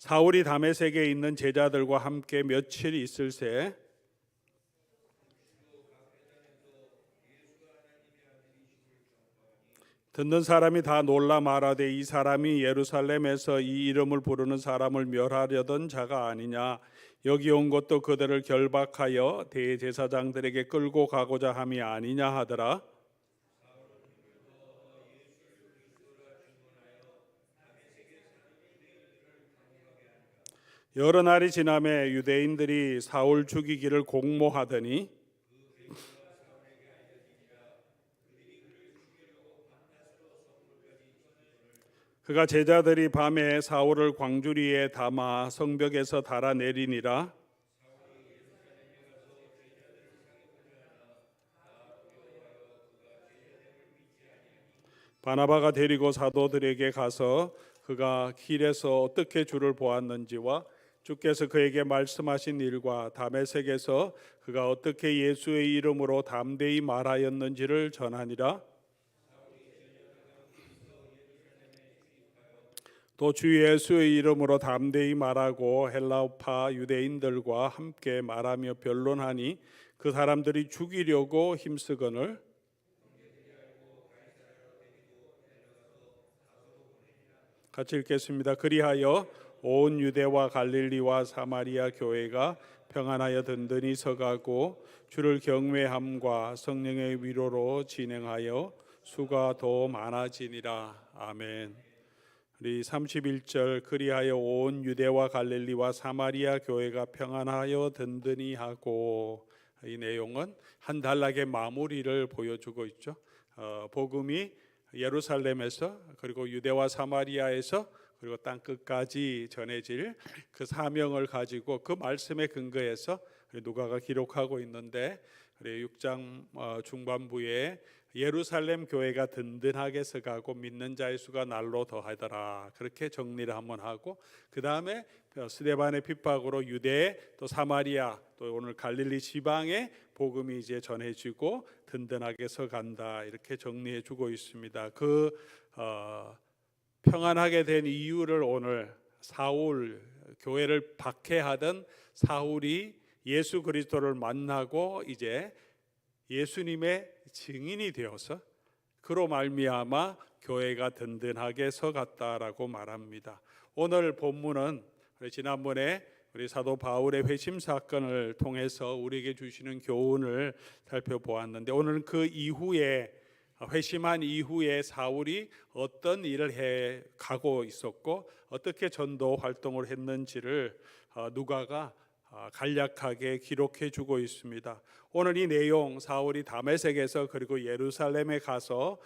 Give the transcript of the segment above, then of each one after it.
사울이 다메섹에 있는 제자들과 함께 며칠 있을새 듣는 사람이 다 놀라 말하되 이 사람이 예루살렘에서 이 이름을 부르는 사람을 멸하려던 자가 아니냐. 여기 온 것도 그들을 결박하여 대제사장들에게 끌고 가고자 함이 아니냐 하더라. 여러 날이 지나매 유대인들이 사울 죽이기를 공모하더니 그가 제자들이 밤에 사울을 광주리에 담아 성벽에서 달아내리니라. 바나바가 데리고 사도들에게 가서 그가 길에서 어떻게 주를 보았는지와 주께서 그에게 말씀하신 일과 다메섹에서 그가 어떻게 예수의 이름으로 담대히 말하였는지를 전하니라. 또 주 예수의 이름으로 담대히 말하고 헬라파 유대인들과 함께 말하며 변론하니 그 사람들이 죽이려고 힘쓰거늘. 같이 읽겠습니다. 그리하여 온 유대와 갈릴리와 사마리아 교회가 평안하여 든든히 서가고 주를 경외함과 성령의 위로로 진행하여 수가 더 많아지니라. 아멘. 우리 31절 그리하여 온 유대와 갈릴리와 사마리아 교회가 평안하여 든든히 하고, 이 내용은 한 단락의 마무리를 보여주고 있죠. 복음이 예루살렘에서 그리고 유대와 사마리아에서 그리고 땅 끝까지 전해질 그 사명을 가지고 그 말씀에 근거해서 누가가 기록하고 있는데, 6장 중반부에 예루살렘 교회가 든든하게 서가고 믿는 자의 수가 날로 더하더라, 그렇게 정리를 한번 하고, 그 다음에 스데반의 핍박으로 유대 또 사마리아 또 오늘 갈릴리 지방에 복음이 이제 전해지고 든든하게 서간다, 이렇게 정리해 주고 있습니다. 그 평안하게 된 이유를 오늘 사울, 교회를 박해하던 사울이 예수 그리스도를 만나고 이제 예수님의 증인이 되어서 그로 말미암아 교회가 든든하게 서갔다라고 말합니다. 오늘 본문은 지난번에 우리 사도 바울의 회심 사건을 통해서 우리에게 주시는 교훈을 살펴보았는데, 오늘은 그 이후에 회심한 이후에 사울이 어떤 일을 해 가고 있었고 어떻게 전도 활동을 했는지를 누가가 간략하게 기록해 주고 있습니다. 오늘 이 내용, 사울이 다메섹에서 그리고 예루살렘에 가서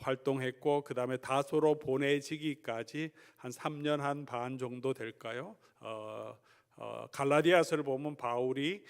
활동했고 그 다음에 다소로 보내지기까지 한 3년 한 반 정도 될까요? 갈라디아서를 보면 바울이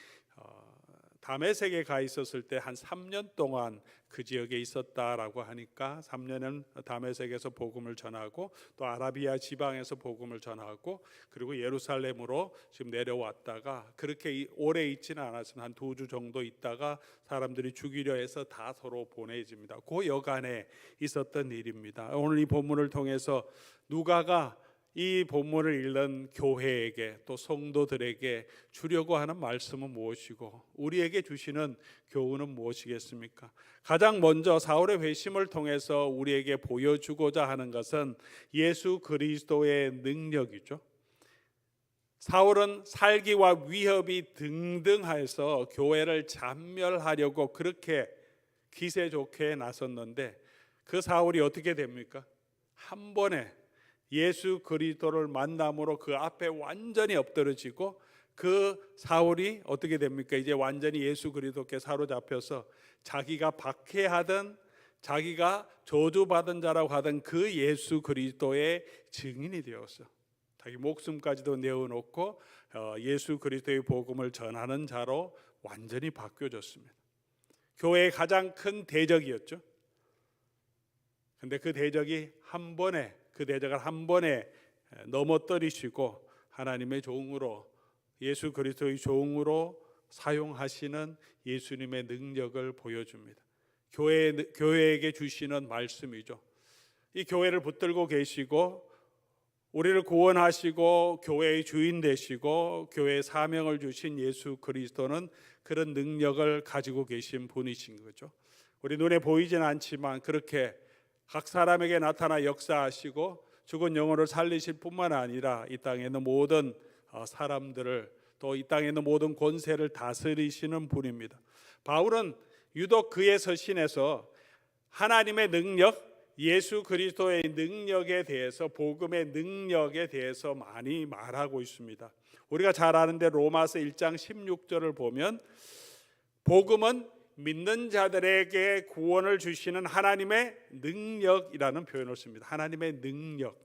다메섹에 가 있었을 때 한 3년 동안 그 지역에 있었다라고 하니까 3년은 다메섹에서 복음을 전하고 또 아라비아 지방에서 복음을 전하고 그리고 예루살렘으로 지금 내려왔다가, 그렇게 오래 있지는 않았으나 한 2주 정도 있다가 사람들이 죽이려 해서 다 서로 보내집니다. 그 여간에 있었던 일입니다. 오늘 이 본문을 통해서 누가가 이 본문을 읽는 교회에게 또 성도들에게 주려고 하는 말씀은 무엇이고 우리에게 주시는 교훈은 무엇이겠습니까? 가장 먼저 사울의 회심을 통해서 우리에게 보여주고자 하는 것은 예수 그리스도의 능력이죠. 사울은 살기와 위협이 등등해서 교회를 잔멸하려고 그렇게 기세 좋게 나섰는데, 그 사울이 어떻게 됩니까? 한 번에 예수 그리스도를 만남으로 그 앞에 완전히 엎드러지고, 그 사울이 어떻게 됩니까? 이제 완전히 예수 그리스도께 사로잡혀서 자기가 박해하던, 자기가 저주받은 자라고 하던 그 예수 그리스도의 증인이 되었어. 자기 목숨까지도 내어놓고 예수 그리스도의 복음을 전하는 자로 완전히 바뀌어졌습니다. 교회의 가장 큰 대적이었죠. 근데 그 대적이 그 대적을 한 번에 넘어뜨리시고 하나님의 종으로, 예수 그리스도의 종으로 사용하시는 예수님의 능력을 보여줍니다. 교회에게 주시는 말씀이죠. 이 교회를 붙들고 계시고 우리를 구원하시고 교회의 주인 되시고 교회의 사명을 주신 예수 그리스도는 그런 능력을 가지고 계신 분이신 거죠. 우리 눈에 보이지는 않지만 그렇게 각 사람에게 나타나 역사하시고 죽은 영혼을 살리실 뿐만 아니라 이 땅에 있는 모든 사람들을, 또 이 땅에 있는 모든 권세를 다스리시는 분입니다. 바울은 유독 그의 서신에서 하나님의 능력, 예수 그리스도의 능력에 대해서, 복음의 능력에 대해서 많이 말하고 있습니다. 우리가 잘 아는데 로마서 1장 16절을 보면 복음은 믿는 자들에게 구원을 주시는 하나님의 능력이라는 표현을 씁니다. 하나님의 능력.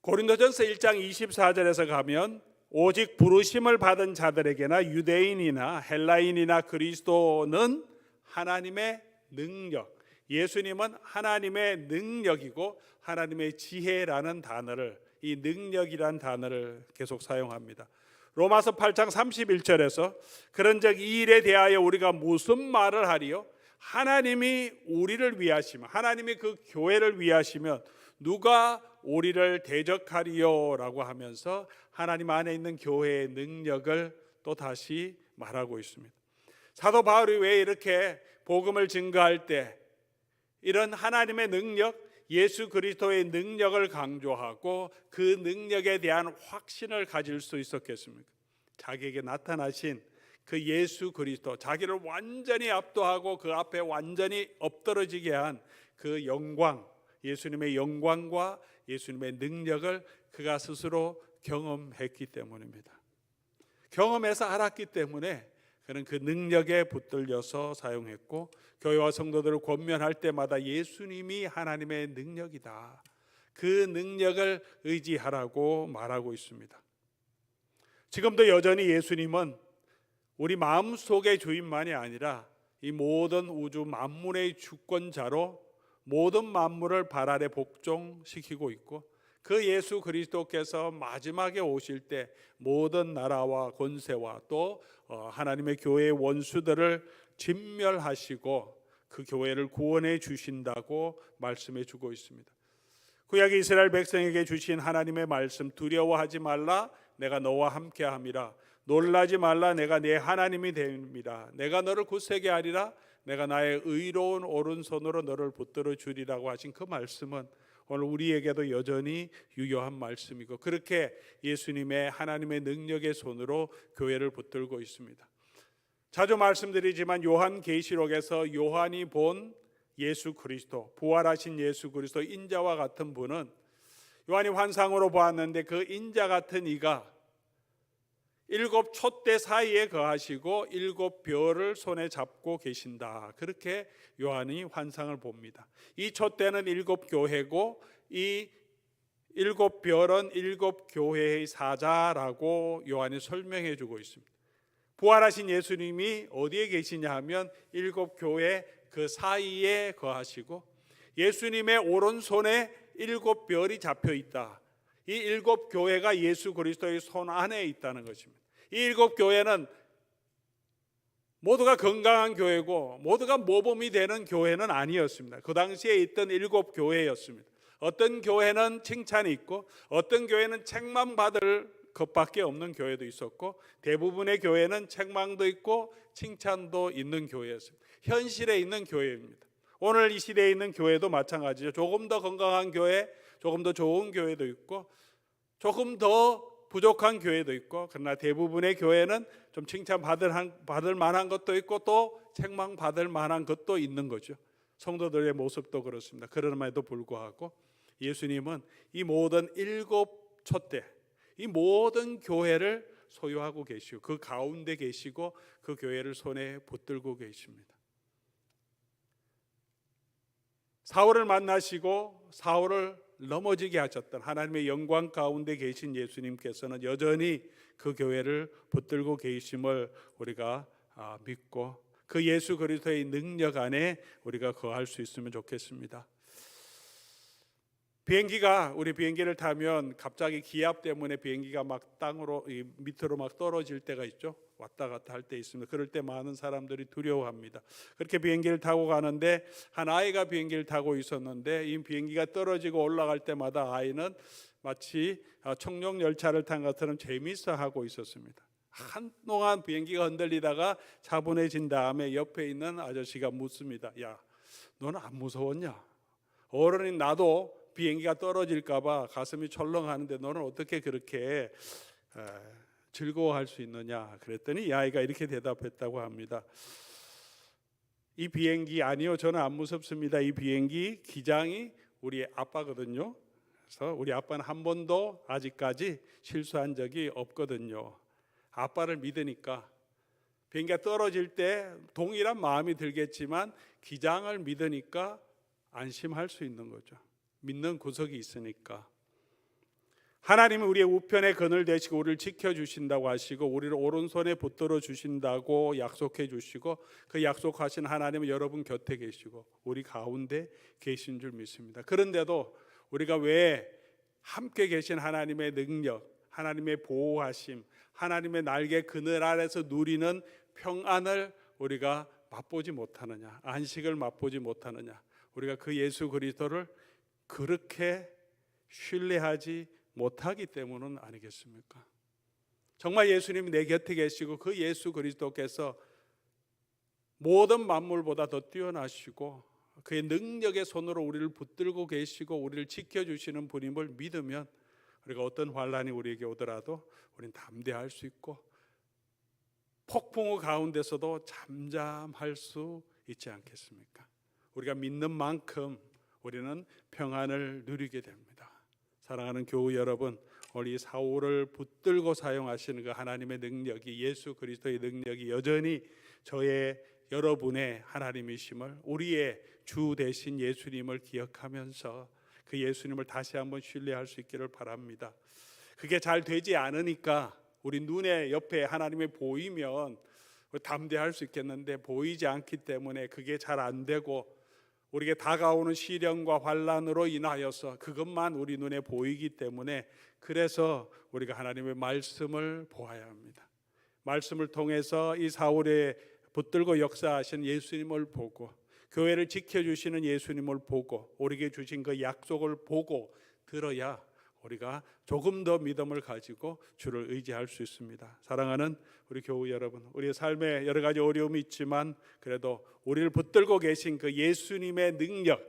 고린도전서 1장 24절에서 가면 오직 부르심을 받은 자들에게나 유대인이나 헬라인이나 그리스도는 하나님의 능력, 예수님은 하나님의 능력이고 하나님의 지혜라는 단어를, 이 능력이란 단어를 계속 사용합니다. 로마서 8장 31절에서 그런즉 이 일에 대하여 우리가 무슨 말을 하리요? 하나님이 우리를 위하시면, 하나님이 그 교회를 위하시면 누가 우리를 대적하리요? 라고 하면서 하나님 안에 있는 교회의 능력을 또 다시 말하고 있습니다. 사도 바울이 왜 이렇게 복음을 증거할 때 이런 하나님의 능력, 예수 그리스도의 능력을 강조하고 그 능력에 대한 확신을 가질 수 있었겠습니까? 자기에게 나타나신 그 예수 그리스도, 자기를 완전히 압도하고 그 앞에 완전히 엎드러지게 한 그 영광, 예수님의 영광과 예수님의 능력을 그가 스스로 경험했기 때문입니다. 경험해서 알았기 때문에 그는 그 능력에 붙들려서 사용했고, 교회와 성도들을 권면할 때마다 예수님이 하나님의 능력이다, 그 능력을 의지하라고 말하고 있습니다. 지금도 여전히 예수님은 우리 마음속의 주인만이 아니라 이 모든 우주 만물의 주권자로 모든 만물을 발 아래 복종시키고 있고, 그 예수 그리스도께서 마지막에 오실 때 모든 나라와 권세와 또 하나님의 교회의 원수들을 진멸하시고 그 교회를 구원해 주신다고 말씀해 주고 있습니다. 구약 이스라엘 백성에게 주신 하나님의 말씀, 두려워하지 말라, 내가 너와 함께함이라. 놀라지 말라, 내가 네 하나님이 됨이라. 내가 너를 굳세게 하리라. 내가 나의 의로운 오른손으로 너를 붙들어 주리라고 하신 그 말씀은 오늘 우리에게도 여전히 유효한 말씀이고, 그렇게 예수님의 하나님의 능력의 손으로 교회를 붙들고 있습니다. 자주 말씀드리지만 요한계시록에서 요한이 본 예수 그리스도, 부활하신 예수 그리스도 인자와 같은 분은, 요한이 환상으로 보았는데 그 인자 같은 이가 7 촛대 사이에 거하시고 7 별을 손에 잡고 계신다, 그렇게 요한이 환상을 봅니다. 이 촛대는 7 교회고 이 7 별은 7 교회의 사자라고 요한이 설명해 주고 있습니다. 부활하신 예수님이 어디에 계시냐 하면 7 교회 그 사이에 거하시고, 예수님의 오른손에 7 별이 잡혀 있다. 이 7 교회가 예수 그리스도의 손 안에 있다는 것입니다. 이 7 교회는 모두가 건강한 교회고 모두가 모범이 되는 교회는 아니었습니다. 그 당시에 있던 7 교회였습니다. 어떤 교회는 칭찬이 있고 어떤 교회는 책망받을 것밖에 없는 교회도 있었고, 대부분의 교회는 책망도 있고 칭찬도 있는 교회였습니다. 현실에 있는 교회입니다. 오늘 이 시대에 있는 교회도 마찬가지죠. 조금 더 건강한 교회, 조금 더 좋은 교회도 있고 조금 더 부족한 교회도 있고, 그러나 대부분의 교회는 좀 칭찬받을 만한 것도 있고 또 책망받을 만한 것도 있는 거죠. 성도들의 모습도 그렇습니다. 그럼에도 불구하고 예수님은 이 모든 7 촛대, 이 모든 교회를 소유하고 계시고 그 가운데 계시고 그 교회를 손에 붙들고 계십니다. 사울을 만나시고 사울을 넘어지게 하셨던 하나님의 영광 가운데 계신 예수님께서는 여전히 그 교회를 붙들고 계심을 우리가 믿고 그 예수 그리스도의 능력 안에 우리가 거할 수 있으면 좋겠습니다. 우리 비행기를 타면 갑자기 기압 때문에 비행기가 막 땅으로 밑으로 막 떨어질 때가 있죠. 왔다 갔다 할 때 있습니다. 그럴 때 많은 사람들이 두려워합니다. 그렇게 비행기를 타고 가는데 한 아이가 비행기를 타고 있었는데 이 비행기가 떨어지고 올라갈 때마다 아이는 마치 청룡 열차를 탄 것처럼 재미있어 하고 있었습니다. 한동안 비행기가 흔들리다가 차분해진 다음에 옆에 있는 아저씨가 묻습니다. 야, 너는 안 무서웠냐? 어른인 나도 비행기가 떨어질까 봐 가슴이 철렁하는데 너는 어떻게 그렇게 즐거워할 수 있느냐? 그랬더니 이 아이가 이렇게 대답했다고 합니다. 이 비행기 아니요, 저는 안 무섭습니다. 이 비행기 기장이 우리 아빠거든요. 그래서 우리 아빠는 한 번도 아직까지 실수한 적이 없거든요. 아빠를 믿으니까 비행기가 떨어질 때 동일한 마음이 들겠지만 기장을 믿으니까 안심할 수 있는 거죠. 믿는 구석이 있으니까. 하나님은 우리의 우편에 그늘 되시고 우리를 지켜주신다고 하시고 우리를 오른손에 붙들어 주신다고 약속해 주시고 그 약속하신 하나님은 여러분 곁에 계시고 우리 가운데 계신 줄 믿습니다. 그런데도 우리가 왜 함께 계신 하나님의 능력, 하나님의 보호하심, 하나님의 날개 그늘 아래서 누리는 평안을 우리가 맛보지 못하느냐, 안식을 맛보지 못하느냐, 우리가 그 예수 그리스도를 그렇게 신뢰하지 못하기 때문은 아니겠습니까? 정말 예수님이 내 곁에 계시고 그 예수 그리스도께서 모든 만물보다 더 뛰어나시고 그의 능력의 손으로 우리를 붙들고 계시고 우리를 지켜주시는 분임을 믿으면 우리가 어떤 환란이 우리에게 오더라도 우리는 담대할 수 있고 폭풍우 가운데서도 잠잠할 수 있지 않겠습니까? 우리가 믿는 만큼 우리는 평안을 누리게 됩니다. 사랑하는 교우 여러분, 우리 사울을 붙들고 사용하시는 그 하나님의 능력이, 예수 그리스도의 능력이 여전히 여러분의 하나님이심을, 우리의 주 대신 예수님을 기억하면서 그 예수님을 다시 한번 신뢰할 수 있기를 바랍니다. 그게 잘 되지 않으니까 우리 눈에 옆에 하나님이 보이면 담대할 수 있겠는데 보이지 않기 때문에 그게 잘 안 되고 우리에게 다가오는 시련과 환란으로 인하여서 그것만 우리 눈에 보이기 때문에 그래서 우리가 하나님의 말씀을 보아야 합니다. 말씀을 통해서 이 사울의 붙들고 역사하신 예수님을 보고 교회를 지켜주시는 예수님을 보고 우리에게 주신 그 약속을 보고 들어야 우리가 조금 더 믿음을 가지고 주를 의지할 수 있습니다. 사랑하는 우리 교우 여러분, 우리의 삶에 여러 가지 어려움이 있지만 그래도 우리를 붙들고 계신 그 예수님의 능력,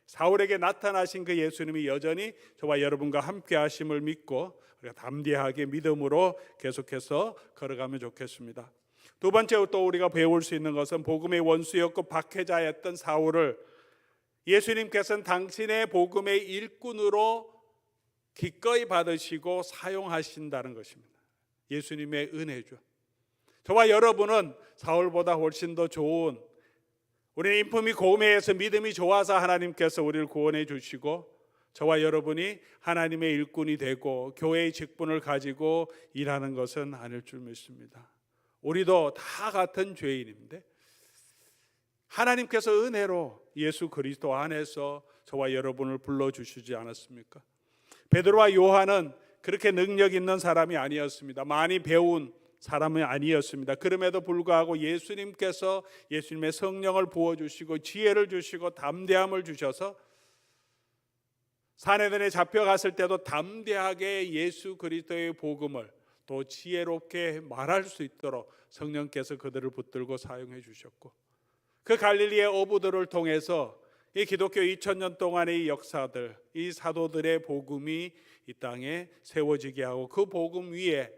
사울에게 나타나신 그 예수님이 여전히 저와 여러분과 함께 하심을 믿고 우리가 담대하게 믿음으로 계속해서 걸어가면 좋겠습니다. 두 번째로 또 우리가 배울 수 있는 것은 복음의 원수였고 박해자였던 사울을 예수님께서는 당신의 복음의 일꾼으로 기꺼이 받으시고 사용하신다는 것입니다. 예수님의 은혜죠. 저와 여러분은 사울보다 훨씬 더 좋은, 우리는 인품이 고매해서 믿음이 좋아서 하나님께서 우리를 구원해 주시고 저와 여러분이 하나님의 일꾼이 되고 교회의 직분을 가지고 일하는 것은 아닐 줄 믿습니다. 우리도 다 같은 죄인인데 하나님께서 은혜로 예수 그리스도 안에서 저와 여러분을 불러주시지 않았습니까? 베드로와 요한은 그렇게 능력 있는 사람이 아니었습니다. 많이 배운 사람이 아니었습니다. 그럼에도 불구하고 예수님께서 예수님의 성령을 부어주시고 지혜를 주시고 담대함을 주셔서 산헤드린에 잡혀갔을 때도 담대하게 예수 그리스도의 복음을 또 지혜롭게 말할 수 있도록 성령께서 그들을 붙들고 사용해 주셨고 그 갈릴리의 어부들을 통해서 이 기독교 2000년 동안의 이 역사들, 이 사도들의 복음이 이 땅에 세워지게 하고 그 복음 위에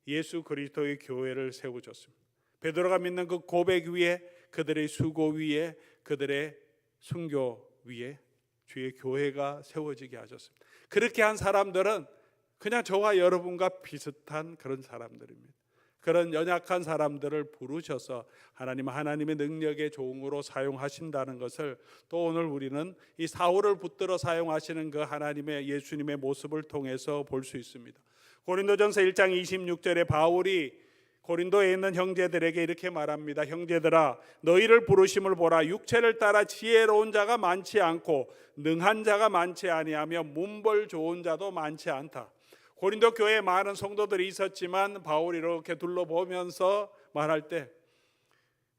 예수 그리스도의 교회를 세워줬습니다. 베드로가 믿는 그 고백 위에, 그들의 수고 위에, 그들의 순교 위에 주의 교회가 세워지게 하셨습니다. 그렇게 한 사람들은 그냥 저와 여러분과 비슷한 그런 사람들입니다. 그런 연약한 사람들을 부르셔서 하나님의 능력의 종으로 사용하신다는 것을 또 오늘 우리는 이 사울을 붙들어 사용하시는 그 하나님의 예수님의 모습을 통해서 볼 수 있습니다. 고린도전서 1장 26절에 바울이 고린도에 있는 형제들에게 이렇게 말합니다. 형제들아, 너희를 부르심을 보라. 육체를 따라 지혜로운 자가 많지 않고 능한 자가 많지 아니하며 문벌 좋은 자도 많지 않다. 고린도 교회에 많은 성도들이 있었지만 바울이 이렇게 둘러보면서 말할 때,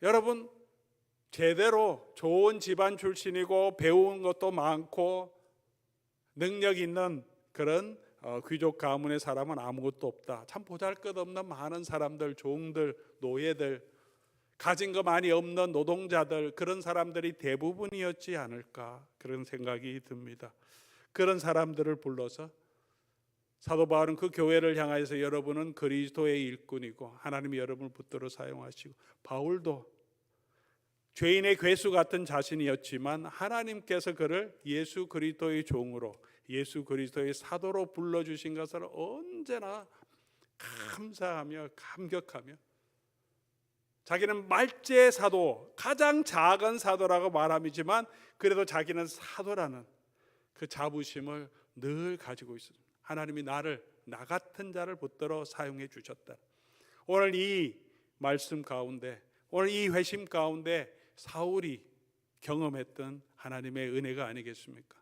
여러분 제대로 좋은 집안 출신이고 배운 것도 많고 능력 있는 그런 귀족 가문의 사람은 아무것도 없다. 참 보잘것없는 많은 사람들, 종들, 노예들, 가진 거 많이 없는 노동자들, 그런 사람들이 대부분이었지 않을까, 그런 생각이 듭니다. 그런 사람들을 불러서 사도 바울은 그 교회를 향하여서 여러분은 그리스도의 일꾼이고 하나님이 여러분을 붙들어 사용하시고, 바울도 죄인의 괴수 같은 자신이었지만 하나님께서 그를 예수 그리스도의 종으로, 예수 그리스도의 사도로 불러주신 것을 언제나 감사하며 감격하며, 자기는 말제 사도, 가장 작은 사도라고 말함이지만 그래도 자기는 사도라는 그 자부심을 늘 가지고 있습니다. 하나님이 나를, 나 같은 자를 붙들어 사용해 주셨다. 오늘 이 말씀 가운데, 오늘 이 회심 가운데 사울이 경험했던 하나님의 은혜가 아니겠습니까?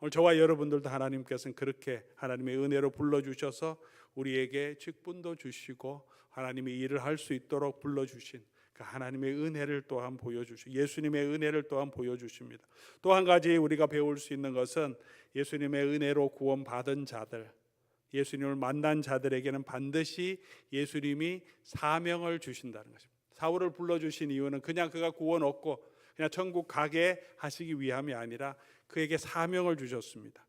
오늘 저와 여러분들도 하나님께서는 그렇게 하나님의 은혜로 불러주셔서 우리에게 직분도 주시고 하나님의 일을 할 수 있도록 불러주신 그 하나님의 은혜를 또한 보여주시고 예수님의 은혜를 또한 보여주십니다. 또 한 가지 우리가 배울 수 있는 것은 예수님의 은혜로 구원받은 자들, 예수님을 만난 자들에게는 반드시 예수님이 사명을 주신다는 것입니다. 사울을 불러주신 이유는 그냥 그가 구원 얻고 그냥 천국 가게 하시기 위함이 아니라 그에게 사명을 주셨습니다.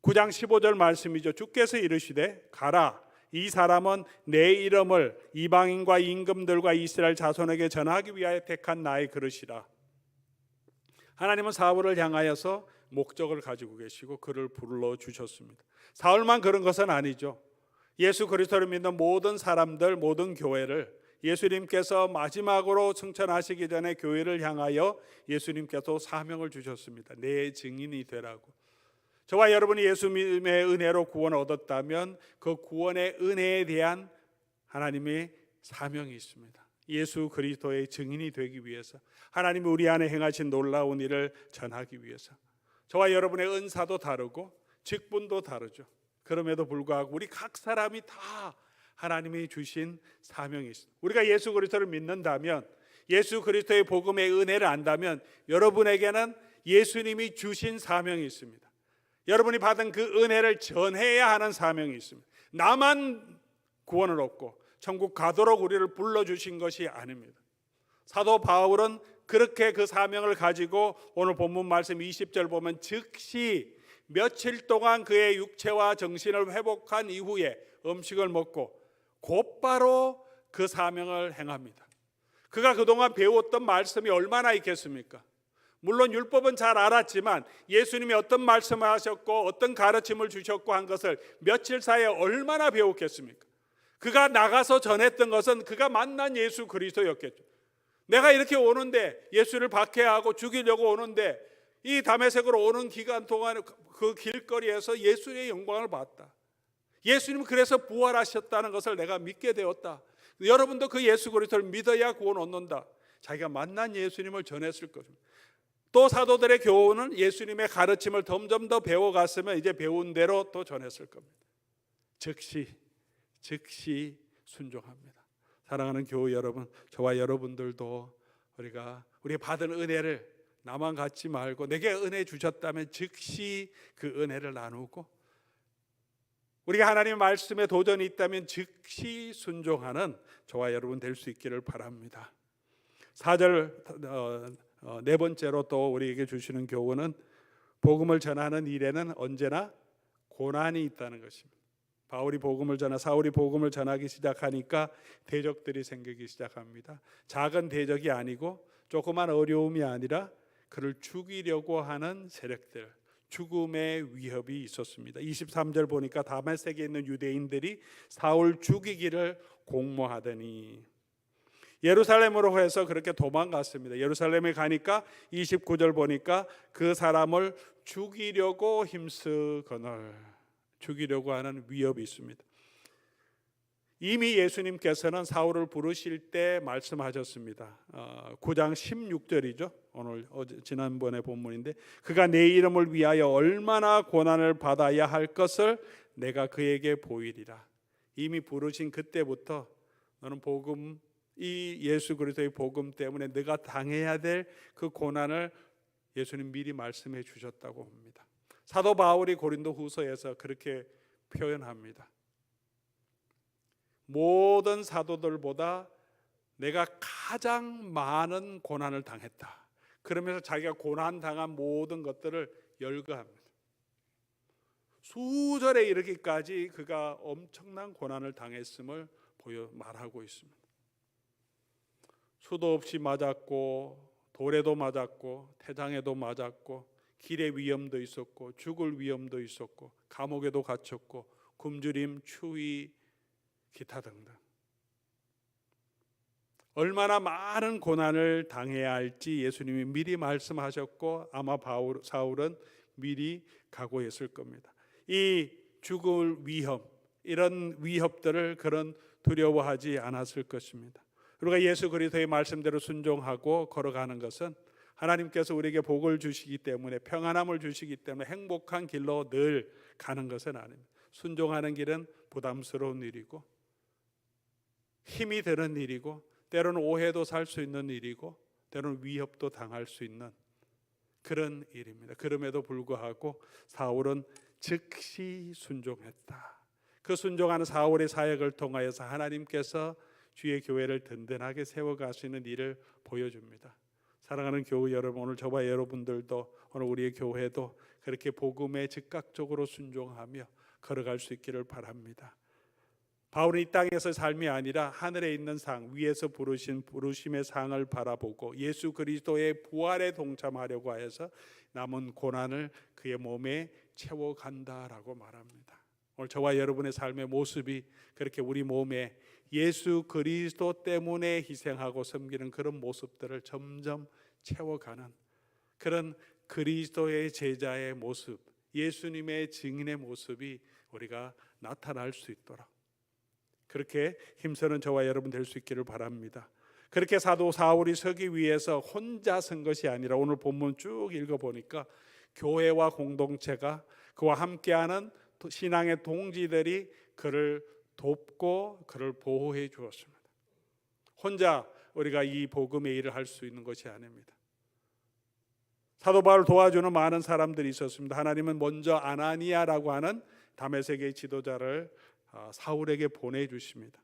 9장 15절 말씀이죠. 주께서 이르시되 가라, 이 사람은 내 이름을 이방인과 임금들과 이스라엘 자손에게 전하기 위하여 택한 나의 그릇이라. 하나님은 사울을 향하여서 목적을 가지고 계시고 그를 불러주셨습니다. 사울만 그런 것은 아니죠. 예수 그리스도를 믿는 모든 사람들, 모든 교회를 예수님께서 마지막으로 승천하시기 전에 교회를 향하여 예수님께서 사명을 주셨습니다. 내 증인이 되라고. 저와 여러분이 예수님의 은혜로 구원을 얻었다면 그 구원의 은혜에 대한 하나님의 사명이 있습니다. 예수 그리스도의 증인이 되기 위해서, 하나님이 우리 안에 행하신 놀라운 일을 전하기 위해서. 저와 여러분의 은사도 다르고 직분도 다르죠. 그럼에도 불구하고 우리 각 사람이 다 하나님이 주신 사명이 있습니다. 우리가 예수 그리스도를 믿는다면, 예수 그리스도의 복음의 은혜를 안다면 여러분에게는 예수님이 주신 사명이 있습니다. 여러분이 받은 그 은혜를 전해야 하는 사명이 있습니다. 나만 구원을 얻고 천국 가도록 우리를 불러주신 것이 아닙니다. 사도 바울은 그렇게 그 사명을 가지고 오늘 본문 말씀 20절 보면 즉시 며칠 동안 그의 육체와 정신을 회복한 이후에 음식을 먹고 곧바로 그 사명을 행합니다. 그가 그동안 배웠던 말씀이 얼마나 있겠습니까? 물론 율법은 잘 알았지만 예수님이 어떤 말씀을 하셨고 어떤 가르침을 주셨고 한 것을 며칠 사이에 얼마나 배웠겠습니까? 그가 나가서 전했던 것은 그가 만난 예수 그리스도였겠죠. 내가 이렇게 오는데, 예수를 박해하고 죽이려고 오는데 이 다메섹으로 오는 기간 동안 그 길거리에서 예수의 영광을 봤다. 예수님 그래서 부활하셨다는 것을 내가 믿게 되었다. 여러분도 그 예수 그리스도를 믿어야 구원 얻는다. 자기가 만난 예수님을 전했을 것입니다. 또 사도들의 교훈은 예수님의 가르침을 점점 더 배워갔으면 이제 배운 대로 또 전했을 겁니다. 즉시 순종합니다. 사랑하는 교우 여러분, 저와 여러분들도 우리가 받은 은혜를 나만 갖지 말고 내게 은혜 주셨다면 즉시 그 은혜를 나누고, 우리가 하나님의 말씀에 도전이 있다면 즉시 순종하는 저와 여러분 될 수 있기를 바랍니다. 4절 네 번째로 또 우리에게 주시는 교훈은 복음을 전하는 일에는 언제나 고난이 있다는 것입니다. 사울이 복음을 전하기 시작하니까 대적들이 생기기 시작합니다. 작은 대적이 아니고 조그만 어려움이 아니라 그를 죽이려고 하는 세력들, 죽음의 위협이 있었습니다. 23절 보니까 다메섹에 있는 유대인들이 사울 죽이기를 공모하더니, 예루살렘으로 해서 그렇게 도망갔습니다. 예루살렘에 가니까 29절 보니까 그 사람을 죽이려고 힘쓰거늘, 죽이려고 하는 위협이 있습니다. 이미 예수님께서는 사울을 부르실 때 말씀하셨습니다. 9장 16절이죠. 지난번에 본문인데, 그가 내 이름을 위하여 얼마나 고난을 받아야 할 것을 내가 그에게 보이리라. 이미 부르신 그때부터 너는 복음, 이 예수 그리스도의 복음 때문에 네가 당해야 될 그 고난을 예수님 미리 말씀해 주셨다고 합니다. 사도 바울이 고린도 후서에서 그렇게 표현합니다. 모든 사도들보다 내가 가장 많은 고난을 당했다. 그러면서 자기가 고난 당한 모든 것들을 열거합니다. 수절에 이르기까지 그가 엄청난 고난을 당했음을 말하고 있습니다. 수도 없이 맞았고, 돌에도 맞았고, 태장에도 맞았고, 길의 위험도 있었고, 죽을 위험도 있었고, 감옥에도 갇혔고, 굶주림, 추위, 기타 등등. 얼마나 많은 고난을 당해야 할지 예수님이 미리 말씀하셨고, 아마 사울은 미리 각오했을 겁니다. 이 죽을 위험, 이런 위협들을 그런 두려워하지 않았을 것입니다. 우리가 예수 그리스도의 말씀대로 순종하고 걸어가는 것은 하나님께서 우리에게 복을 주시기 때문에, 평안함을 주시기 때문에 행복한 길로 늘 가는 것은 아닙니다. 순종하는 길은 부담스러운 일이고 힘이 드는 일이고, 때로는 오해도 살 수 있는 일이고, 때로는 위협도 당할 수 있는 그런 일입니다. 그럼에도 불구하고 사울은 즉시 순종했다. 그 순종하는 사울의 사역을 통하여서 하나님께서 주의 교회를 든든하게 세워가시는 일을 보여줍니다. 사랑하는 교회 여러분, 오늘 저와 여러분들도, 오늘 우리의 교회도 그렇게 복음에 즉각적으로 순종하며 걸어갈 수 있기를 바랍니다. 바울은 이 땅에서 삶이 아니라 하늘에 있는 상, 위에서 부르신 부르심의 상을 바라보고 예수 그리스도의 부활에 동참하려고 해서 남은 고난을 그의 몸에 채워간다라고 말합니다. 오늘 저와 여러분의 삶의 모습이 그렇게 우리 몸에 예수 그리스도 때문에 희생하고 섬기는 그런 모습들을 점점 채워가는 그런 그리스도의 제자의 모습, 예수님의 증인의 모습이 우리가 나타날 수 있도록 그렇게 힘쓰는 저와 여러분 될 수 있기를 바랍니다. 그렇게 사도 사울이 서기 위해서 혼자 선 것이 아니라 오늘 본문 쭉 읽어보니까 교회와 공동체가 그와 함께하는 신앙의 동지들이 그를 돕고 그를 보호해 주었습니다. 혼자 우리가 이 복음의 일을 할 수 있는 것이 아닙니다. 사도 바울을 도와주는 많은 사람들이 있었습니다. 하나님은 먼저 아나니아라고 하는 다메섹의 지도자를 사울에게 보내주십니다.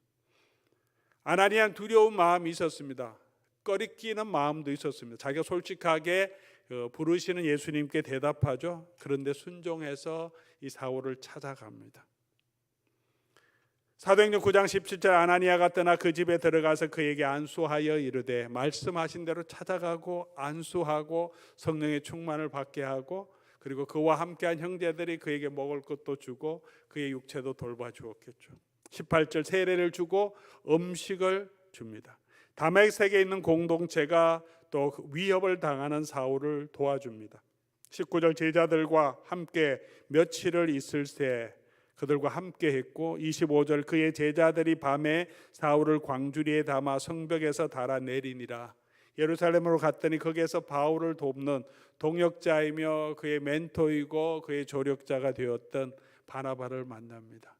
아나니아는 두려운 마음이 있었습니다. 꺼리끼는 마음도 있었습니다. 자기가 솔직하게 부르시는 예수님께 대답하죠. 그런데 순종해서 이 사울을 찾아갑니다. 사도행전 9장 17절, 아나니아가 떠나 그 집에 들어가서 그에게 안수하여 이르되, 말씀하신 대로 찾아가고 안수하고 성령의 충만을 받게 하고, 그리고 그와 함께한 형제들이 그에게 먹을 것도 주고 그의 육체도 돌봐주었겠죠. 18절, 세례를 주고 음식을 줍니다. 다메섹에 있는 공동체가 또 위협을 당하는 사울을 도와줍니다. 19절, 제자들과 함께 며칠을 있을 새 그들과 함께 했고, 25절, 그의 제자들이 밤에 사울을 광주리에 담아 성벽에서 달아내리니라. 예루살렘으로 갔더니 거기에서 바울을 돕는 동역자이며 그의 멘토이고 그의 조력자가 되었던 바나바를 만납니다.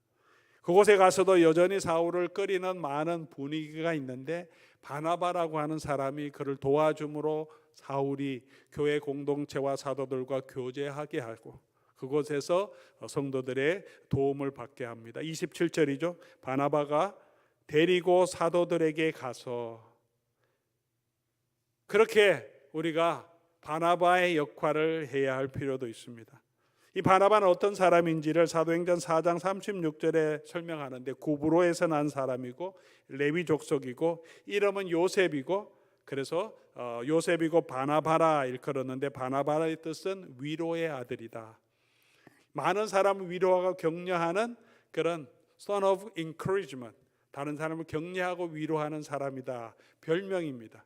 그곳에 가서도 여전히 사울을 꺼리는 많은 분위기가 있는데, 바나바라고 하는 사람이 그를 도와줌으로 사울이 교회 공동체와 사도들과 교제하게 하고 그곳에서 성도들의 도움을 받게 합니다. 27절이죠. 바나바가 데리고 사도들에게 가서, 그렇게 우리가 바나바의 역할을 해야 할 필요도 있습니다. 이 바나바는 어떤 사람인지를 사도행전 4장 36절에 설명하는데, 구브로에서 난 사람이고 레위 족속이고 이름은 요셉이고, 그래서 요셉이고 바나바라 일컬었는데, 바나바의 뜻은 위로의 아들이다. 많은 사람을 위로하고 격려하는 그런 son of encouragement, 다른 사람을 격려하고 위로하는 사람이다, 별명입니다.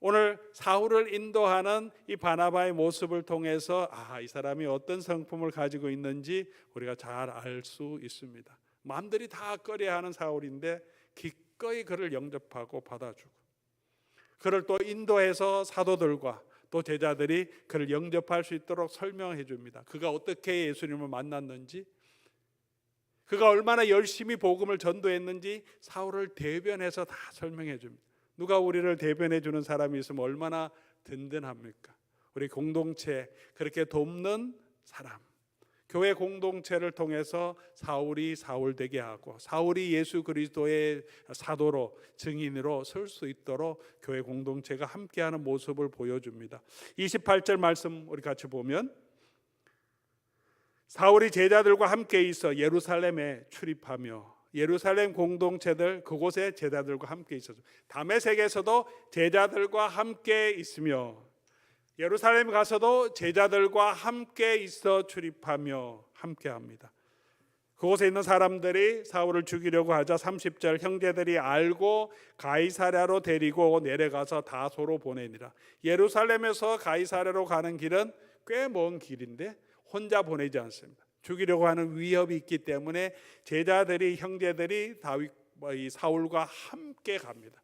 오늘 사울을 인도하는 이 바나바의 모습을 통해서 이 사람이 어떤 성품을 가지고 있는지 우리가 잘 알 수 있습니다. 마음들이 다 꺼려하는 사울인데 기꺼이 그를 영접하고 받아주고, 그를 또 인도해서 사도들과 또 제자들이 그를 영접할 수 있도록 설명해 줍니다. 그가 어떻게 예수님을 만났는지, 그가 얼마나 열심히 복음을 전도했는지 사울을 대변해서 다 설명해 줍니다. 누가 우리를 대변해 주는 사람이 있으면 얼마나 든든합니까? 우리 공동체 그렇게 돕는 사람, 교회 공동체를 통해서 사울이 사울 되게 하고 사울이 예수 그리스도의 사도로 증인으로 설 수 있도록 교회 공동체가 함께하는 모습을 보여줍니다. 28절 말씀 우리 같이 보면, 사울이 제자들과 함께 있어 예루살렘에 출입하며, 예루살렘 공동체들 그곳에 제자들과 함께 있었죠. 다메섹에서도 제자들과 함께 있으며 예루살렘 가서도 제자들과 함께 있어 출입하며 함께합니다. 그곳에 있는 사람들이 사울을 죽이려고 하자 30절, 형제들이 알고 가이사랴로 데리고 내려가서 다소로 보내니라. 예루살렘에서 가이사랴로 가는 길은 꽤 먼 길인데 혼자 보내지 않습니다. 죽이려고 하는 위협이 있기 때문에 제자들이, 형제들이 사울과 함께 갑니다.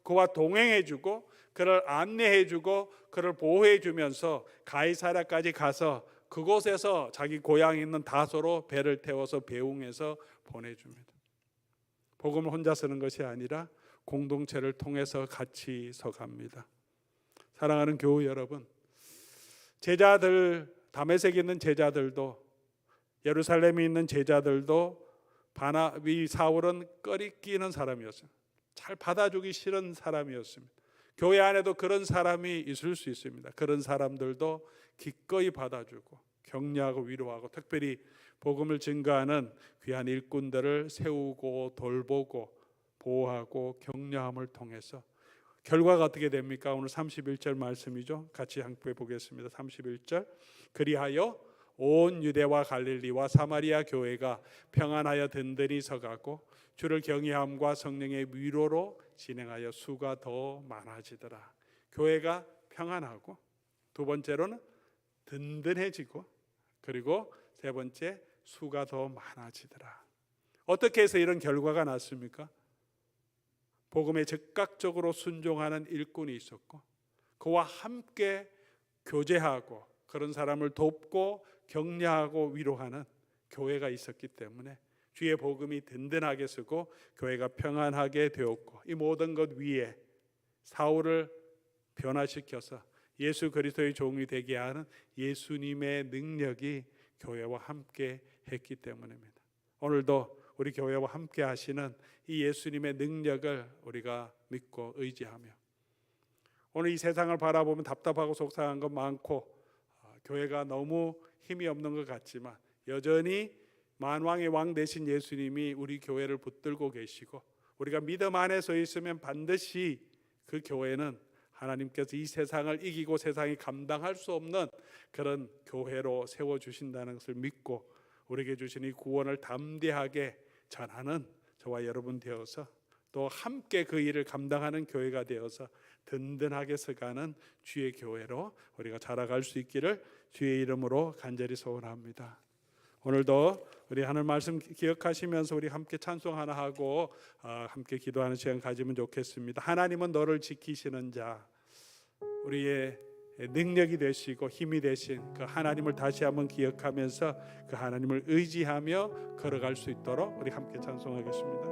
그와 동행해주고 그를 안내해주고 그를 보호해주면서 가이사랴까지 가서 그곳에서 자기 고향에 있는 다소로 배를 태워서 배웅해서 보내줍니다. 복음을 혼자 쓰는 것이 아니라 공동체를 통해서 같이 서갑니다. 사랑하는 교우 여러분, 제자들, 다메섹에 있는 제자들도, 예루살렘에 있는 제자들도 이 사울은 꺼리끼는 사람이었어요. 잘 받아주기 싫은 사람이었습니다. 교회 안에도 그런 사람이 있을 수 있습니다. 그런 사람들도 기꺼이 받아주고 격려하고 위로하고, 특별히 복음을 증거하는 귀한 일꾼들을 세우고 돌보고 보호하고 격려함을 통해서 결과가 어떻게 됩니까? 오늘 31절 말씀이죠. 같이 함께 보겠습니다. 31절, 그리하여 온 유대와 갈릴리와 사마리아 교회가 평안하여 든든히 서가고 주를 경외함과 성령의 위로로 진행하여 수가 더 많아지더라. 교회가 평안하고, 두 번째로는 든든해지고, 그리고 세 번째 수가 더 많아지더라. 어떻게 해서 이런 결과가 났습니까? 복음에 즉각적으로 순종하는 일꾼이 있었고, 그와 함께 교제하고 그런 사람을 돕고 격려하고 위로하는 교회가 있었기 때문에 주의 복음이 든든하게 서고 교회가 평안하게 되었고, 이 모든 것 위에 사울을 변화시켜서 예수 그리스도의 종이 되게 하는 예수님의 능력이 교회와 함께 했기 때문입니다. 오늘도 우리 교회와 함께 하시는 이 예수님의 능력을 우리가 믿고 의지하며, 오늘 이 세상을 바라보면 답답하고 속상한 것 많고 교회가 너무 힘이 없는 것 같지만 여전히 만왕의 왕 되신 예수님이 우리 교회를 붙들고 계시고, 우리가 믿음 안에 서 있으면 반드시 그 교회는 하나님께서 이 세상을 이기고 세상이 감당할 수 없는 그런 교회로 세워주신다는 것을 믿고 우리에게 주신 이 구원을 담대하게 전하는 저와 여러분 되어서, 또 함께 그 일을 감당하는 교회가 되어서 든든하게 서가는 주의 교회로 우리가 자라갈 수 있기를 주의 이름으로 간절히 소원합니다. 오늘도 우리 하늘 말씀 기억하시면서 우리 함께 찬송 하나 하고 함께 기도하는 시간 가지면 좋겠습니다. 하나님은 너를 지키시는 자, 우리의 능력이 되시고 힘이 되신 그 하나님을 다시 한번 기억하면서 그 하나님을 의지하며 걸어갈 수 있도록 우리 함께 찬송하겠습니다.